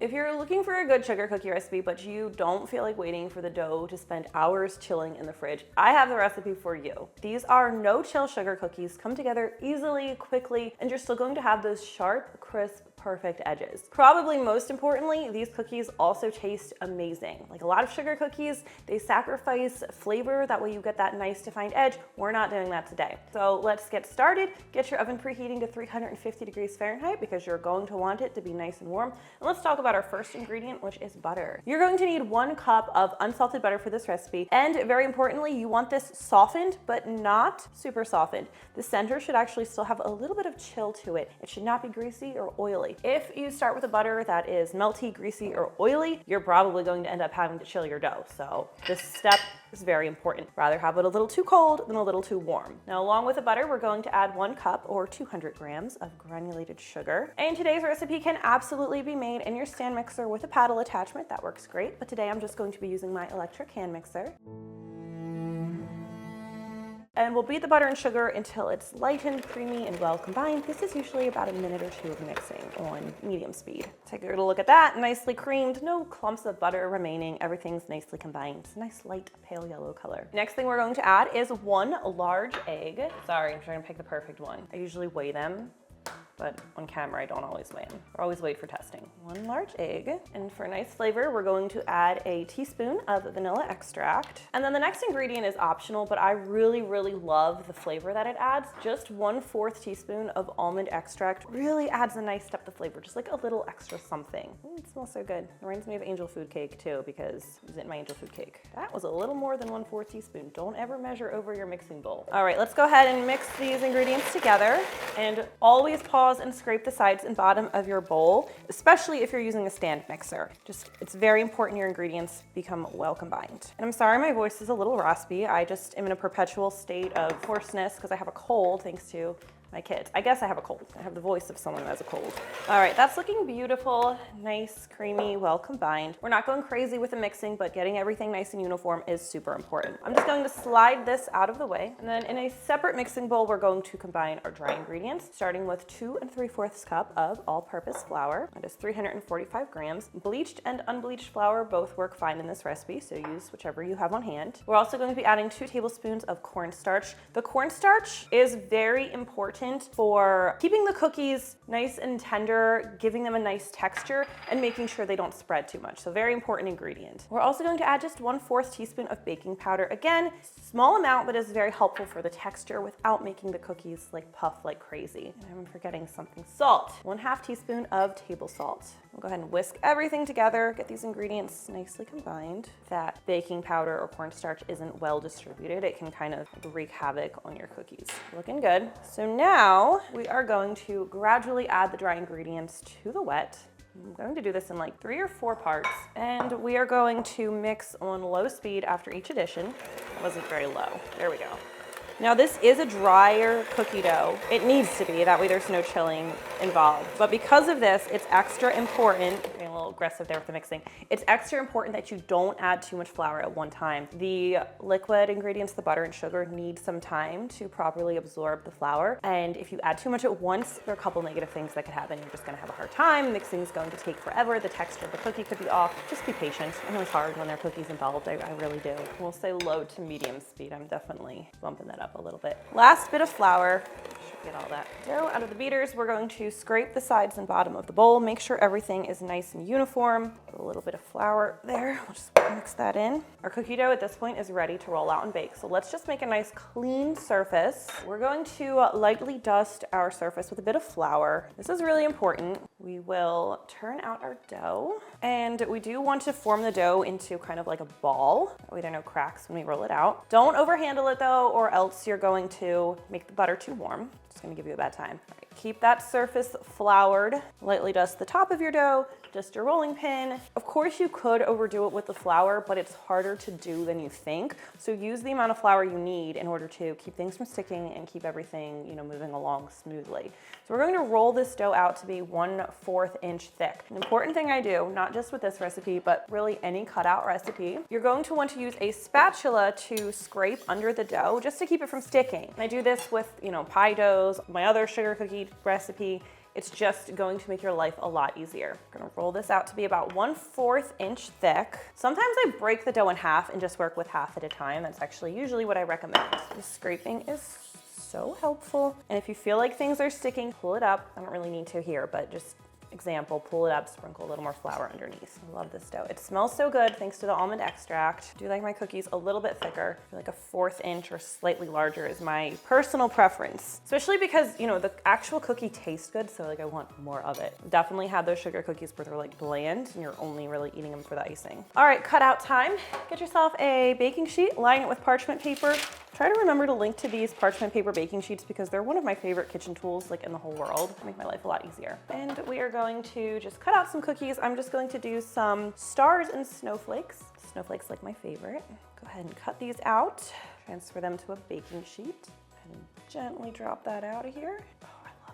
If you're looking for a good sugar cookie recipe, but you don't feel like waiting for the dough to spend hours chilling in the fridge, I have the recipe for you. These are no-chill sugar cookies, come together easily, quickly, and you're still going to have those sharp, crisp, perfect edges. Probably most importantly, these cookies also taste amazing. Like a lot of sugar cookies, they sacrifice flavor, that way you get that nice defined edge. We're not doing that today. So let's get started. Get your oven preheating to 350 degrees Fahrenheit because you're going to want it to be nice and warm. And let's talk about our first ingredient, which is butter. You're going to need 1 cup of unsalted butter for this recipe. And very importantly, you want this softened, but not super softened. The center should actually still have a little bit of chill to it. It should not be greasy or oily. If you start with a butter that is melty, greasy, or oily, you're probably going to end up having to chill your dough. So this step is very important. Rather have it a little too cold than a little too warm. Now, along with the butter, we're going to add 1 cup or 200 grams of granulated sugar. And today's recipe can absolutely be made in your stand mixer with a paddle attachment. That works great. But today I'm just going to be using my electric hand mixer. And we'll beat the butter and sugar until it's light and creamy and well combined. This is usually about a minute or 2 of mixing on medium speed. Take a good look at that, nicely creamed, no clumps of butter remaining, everything's nicely combined. It's a nice light pale yellow color. Next thing we're going to add is 1 large egg. Sorry, I'm trying to pick the perfect one. I usually weigh them, but on camera I don't always weigh them. I always wait for testing. 1 large egg. And for a nice flavor, we're going to add a teaspoon of vanilla extract. And then the next ingredient is optional, but I really love the flavor that it adds. Just 1/4 teaspoon of almond extract really adds a nice step to flavor, just like a little extra something. It smells so good. It reminds me of angel food cake too, because I was in my angel food cake. That was a little more than 1/4 teaspoon. Don't ever measure over your mixing bowl. All right, let's go ahead and mix these ingredients together, and always pause and scrape the sides and bottom of your bowl, especially if you're using a stand mixer. It's very important your ingredients become well combined. And I'm sorry my voice is a little raspy. I just am in a perpetual state of hoarseness because I have a cold thanks to my kids. I guess I have a cold. I have the voice of someone who has a cold. All right, that's looking beautiful, nice, creamy, well combined. We're not going crazy with the mixing, but getting everything nice and uniform is super important. I'm just going to slide this out of the way. And then in a separate mixing bowl, we're going to combine our dry ingredients, starting with 2 3/4 cup of all-purpose flour. That is 345 grams. Bleached and unbleached flour both work fine in this recipe, so use whichever you have on hand. We're also going to be adding 2 tablespoons of cornstarch. The cornstarch is very important for keeping the cookies nice and tender, giving them a nice texture, and making sure they don't spread too much. So very important ingredient. We're also going to add just 1/4 teaspoon of baking powder. Again, small amount, but is very helpful for the texture without making the cookies like puff like crazy. And I'm forgetting something. Salt. 1/2 teaspoon of table salt. We'll go ahead and whisk everything together, get these ingredients nicely combined. If that baking powder or cornstarch isn't well distributed, it can kind of wreak havoc on your cookies. Looking good. So now we are going to gradually add the dry ingredients to the wet. I'm going to do this in like 3 or 4 parts, and we are going to mix on low speed after each addition. It wasn't very low. There we go. Now this is a drier cookie dough. It needs to be, that way there's no chilling involved. But because of this, it's extra important, getting a little aggressive there with the mixing, it's extra important that you don't add too much flour at one time. The liquid ingredients, the butter and sugar, need some time to properly absorb the flour. And if you add too much at once, there are a couple negative things that could happen. You're just gonna have a hard time, mixing is going to take forever, the texture of the cookie could be off. Just be patient. I know it's hard when there are cookies involved, I really do. We'll say low to medium speed. I'm definitely bumping that up a little bit. Last bit of flour. Should get all that dough out of the beaters. We're going to scrape the sides and bottom of the bowl. Make sure everything is nice and uniform. Put a little bit of flour there. We'll just mix that in. Our cookie dough at this point is ready to roll out and bake. So let's just make a nice clean surface. We're going to lightly dust our surface with a bit of flour. This is really important. We will turn out our dough, and we do want to form the dough into kind of like a ball. That way there are no cracks when we roll it out. Don't overhandle it though, or else you're going to make the butter too warm. It's gonna give you a bad time. All right, keep that surface floured. Lightly dust the top of your dough, just a rolling pin. Of course you could overdo it with the flour, but it's harder to do than you think. So use the amount of flour you need in order to keep things from sticking and keep everything, moving along smoothly. So we're going to roll this dough out to be 1/4 inch thick. An important thing I do, not just with this recipe, but really any cutout recipe, you're going to want to use a spatula to scrape under the dough just to keep it from sticking. And I do this with, pie doughs, my other sugar cookie recipe. It's just going to make your life a lot easier. I'm gonna roll this out to be about 1/4 inch thick. Sometimes I break the dough in half and just work with half at a time. That's actually usually what I recommend. This scraping is so helpful. And if you feel like things are sticking, pull it up. I don't really need to here, but just example, pull it up, sprinkle a little more flour underneath. I love this dough. It smells so good thanks to the almond extract. I do like my cookies a little bit thicker. I feel like a 1/4 inch or slightly larger is my personal preference, especially because, you know, the actual cookie tastes good, so like I want more of it. Definitely had those sugar cookies where they're like bland and you're only really eating them for the icing. All right, cutout time. Get yourself a baking sheet, line it with parchment paper. Try to remember to link to these parchment paper baking sheets because they're one of my favorite kitchen tools like in the whole world. They make my life a lot easier. And we are going to just cut out some cookies. I'm just going to do some stars and snowflakes. Snowflakes like my favorite. Go ahead and cut these out. Transfer them to a baking sheet. And gently drop that out of here.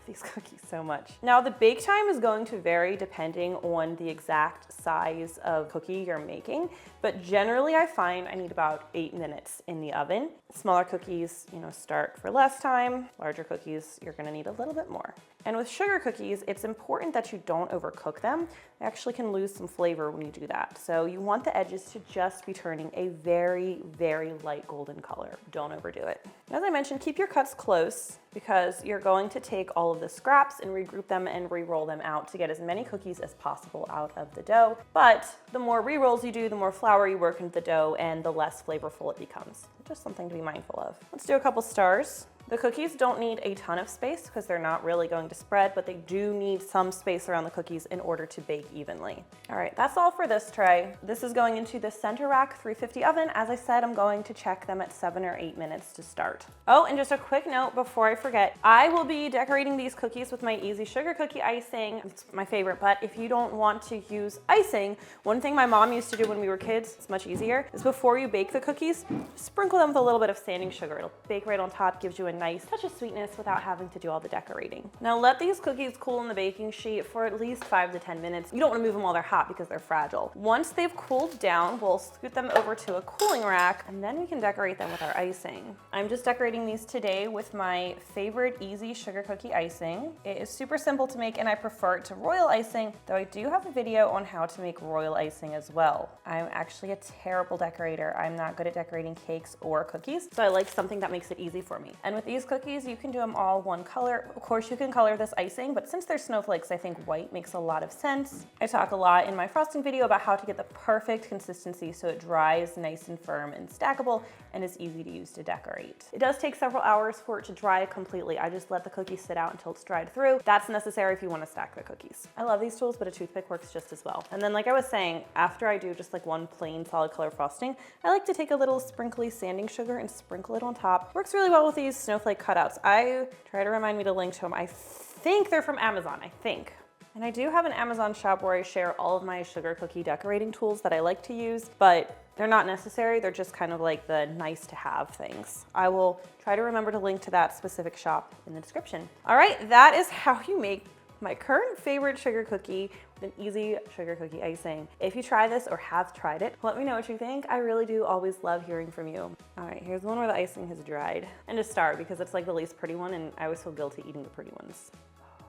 These cookies so much. Now the bake time is going to vary depending on the exact size of cookie you're making, but generally I find I need about 8 minutes in the oven. Smaller cookies, you know, start for less time. Larger cookies, you're gonna need a little bit more. And with sugar cookies, it's important that you don't overcook them. They actually can lose some flavor when you do that. So you want the edges to just be turning a very, very light golden color. Don't overdo it. As I mentioned, keep your cuts close because you're going to take all of the scraps and regroup them and re-roll them out to get as many cookies as possible out of the dough. But the more re-rolls you do, the more flour you work into the dough and the less flavorful it becomes. Just something to be mindful of. Let's do a couple stars. The cookies don't need a ton of space because they're not really going to spread, but they do need some space around the cookies in order to bake evenly. All right, that's all for this tray. This is going into the center rack 350 oven. As I said, I'm going to check them at 7 or 8 minutes to start. Oh, and just a quick note before I forget, I will be decorating these cookies with my easy sugar cookie icing. It's my favorite, but if you don't want to use icing, one thing my mom used to do when we were kids, it's much easier, is before you bake the cookies, sprinkle them with a little bit of sanding sugar. It'll bake right on top, gives you a nice touch of sweetness without having to do all the decorating. Now let these cookies cool in the baking sheet for at least 5 to 10 minutes. You don't want to move them while they're hot because they're fragile. Once they've cooled down, we'll scoot them over to a cooling rack and then we can decorate them with our icing. I'm just decorating these today with my favorite easy sugar cookie icing. It is super simple to make and I prefer it to royal icing, though I do have a video on how to make royal icing as well. I'm actually a terrible decorator. I'm not good at decorating cakes or cookies, so I like something that makes it easy for me. And with these cookies, you can do them all one color. Of course, you can color this icing, but since they're snowflakes, I think white makes a lot of sense. I talk a lot in my frosting video about how to get the perfect consistency so it dries nice and firm and stackable and is easy to use to decorate. It does take several hours for it to dry completely. I just let the cookie sit out until it's dried through. That's necessary if you want to stack the cookies. I love these tools, but a toothpick works just as well. And then like I was saying, after I do just like one plain solid color frosting, I like to take a little sprinkly sanding sugar and sprinkle it on top. Works really well with these snowflake cutouts. I try to remind me to link to them. I think they're from Amazon, I think. And I do have an Amazon shop where I share all of my sugar cookie decorating tools that I like to use, but they're not necessary. They're just kind of like the nice to have things. I will try to remember to link to that specific shop in the description. All right, that is how you make my current favorite sugar cookie with an easy sugar cookie icing. If you try this or have tried it, let me know what you think. I really do always love hearing from you. All right, here's one where the icing has dried. And a star because it's like the least pretty one and I always feel guilty eating the pretty ones. Oh,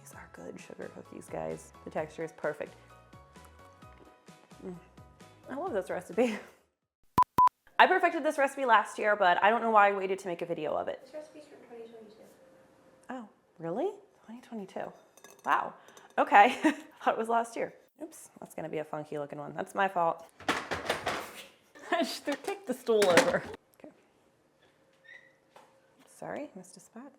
these are good sugar cookies, guys. The texture is perfect. I love this recipe. I perfected this recipe last year, but I don't know why I waited to make a video of it. This recipe's from 2022. Oh, really? 2022. Wow. Okay. I thought it was last year. Oops, that's gonna be a funky looking one. That's my fault. I just kicked the stool over. Okay. Sorry, missed a spot.